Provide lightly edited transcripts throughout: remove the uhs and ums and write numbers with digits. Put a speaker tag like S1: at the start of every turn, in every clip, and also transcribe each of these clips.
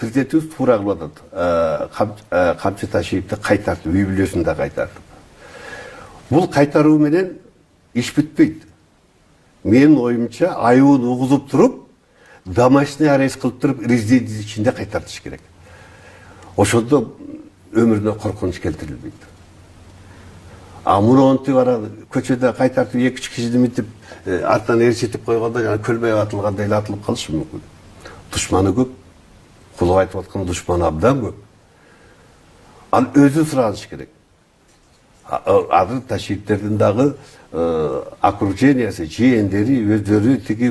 S1: президентimiz туура кылып атат. Камчы Ташиевди кайтартып, үй бүлөсүн да кайтартып. Бул кайтаруу менен иш бүтпөйт. Менин оюмча айыбын угузуп туруп, домашний арест кылып туруп, резиденция ичинде кайтартыш керек. Ошондо өмүрүнө коркунуч келтирилбейт. Муну барады, көчөдө кайтартып 2-3 кишини мынтип артынан ээрчитип койгондо жана көлбөй атылгандай эле атылып калышы мүмкүн. Душманы көп. Кулуп айтып аткан душманы абдан көп. Ал өзү сураныш керек. Азыр Ташиевтердин дагы окружениясы, жээндери, өздөрү тиги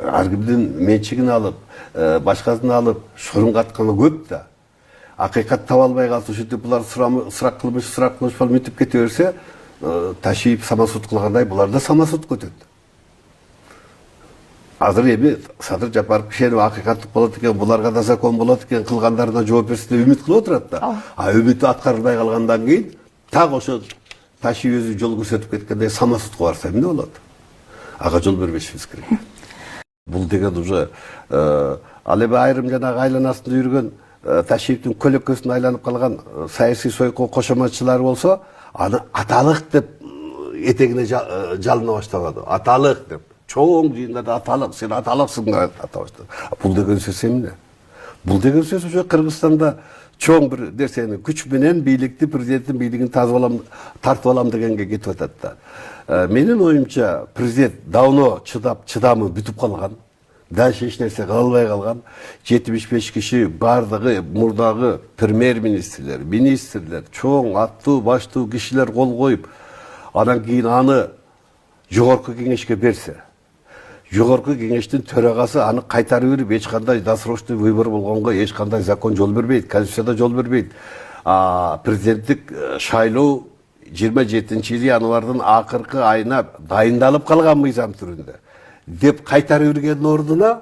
S1: ар кимдин менчигин алып, башкасын алып, шорун катканы көп да. Акыйкат таба албай калса, ушинтип булар сурак кылмыш болуп мынтип кете берсе, Ташиев самосуд кылгандай булар да самосуд көтөт. Азыр эми Садыр Жапаров кишенеп акыйкаттык болот экен, буларга да закон болот экен, кылгандарына жооп берсин деп үмүт кылып отурат да. Үмүтү аткарылбай калгандан кийин так ошо Ташиев өзү жол көрсөтүп кеткендей самосудка барса эмне болот? Ага жол бербешибиз керек. Бул деген уже ал эми айрым жанагы айланасында жүргөн Ташиевдин көлөкөсүнө айланып калган саясий сойку кошоматчылар болсо, аны аталык деп этегине жалына баштабады. Аталык деп. Чоң жыйындарда аталык, сен аталыксың деп ата баштады. Бул деген сөз эмне? Бул деген сөз уже Кыргызстанда чоң бир нерсени күч менен бийликти, президенттин бийлигин тартып алам дегенге кетип атат да. Менин оюмча президент давно чыдамы бүтүп калган. Дальше эч нерсе кыла албай калган. 75 киши бардыгы мурдагы премьер-министрлер, министрлер, чоң аттуу, баштуу кишилер кол коюп, анан кийин аны жогорку кеңешке берсе, жогорку кеңештин төрагасы аны кайтарып берип, эч кандай досрочный выбор болгонго эч кандай закон жол бербейт, конституцияда жол бербейт. Президенттик шайлоо 27 январдын акыркы айына дайындалып калган мыйзам түрүндө деп кайтарып бергендин ордуна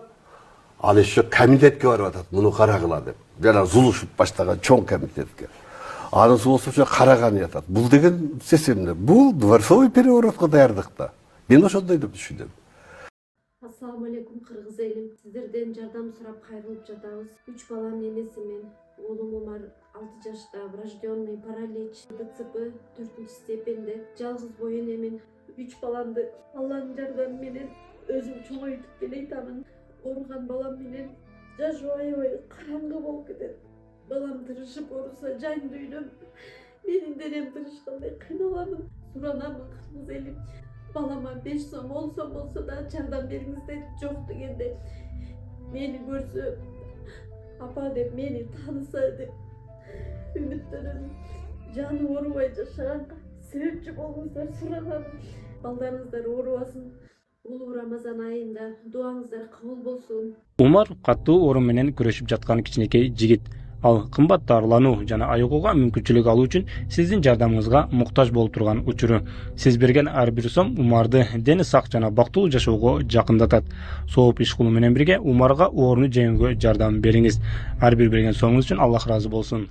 S1: ал еще комитетке барып атат, муну карагыла деп. Жана Зулушев баштаган чоң комитетке. Анысы болсо ошо караган ятат. Бул деген сөз эмне? Бул дворцовый переворотко даярдыкта. Мен ошондой деп түшүнөм.
S2: Ассаламу алейкум кыргыз элим. Сиздерден жардам сурап кайрылып жатабыз. 3 баланын энесимин. Уулум Умар 6 жашта, врожденный паралич, ДЦП 4-степенде. Жалгыз бой энемин. 3 баламды Алланын жардамы менен өзүм чоңойтуп келейтамын. Ооруган балам менен жашоо аябай караңгы болуп кетет. Балам тырышып ооруса жан дүйнөм, менин денем тырышкандай кыйналамын. Суранамын кыргыз элим. Балама 5 сом, 10 сом болсо да жардам бериңиздер. Жок дегенде мени көрсө, апа деп мени тааныса деп үмүттөнөм. Жаны оорубай жашаганга себепчи болуңуздар суранам. Балдарыңыздар оорубасын. Улуу Рамазан айында дуаңыздар кабыл болсун.
S3: Умар каттуу оору менен күрөшүп жаткан кичинекей жигит. Ал кымбат дарылануу жана айыгууга мүмкүнчүлүк алуу үчүн сиздин жардамыңызга муктаж болуп турган учуру. Сиз берген ар бир сом Умарды дени сак жана бактылуу жашоого жакындатат. Сооп иш кылуу менен бирге Умарга ооруну жеңүүгө жардам бериңиз. Ар бир берген сомуңуз үчүн Аллах ыраазы болсун.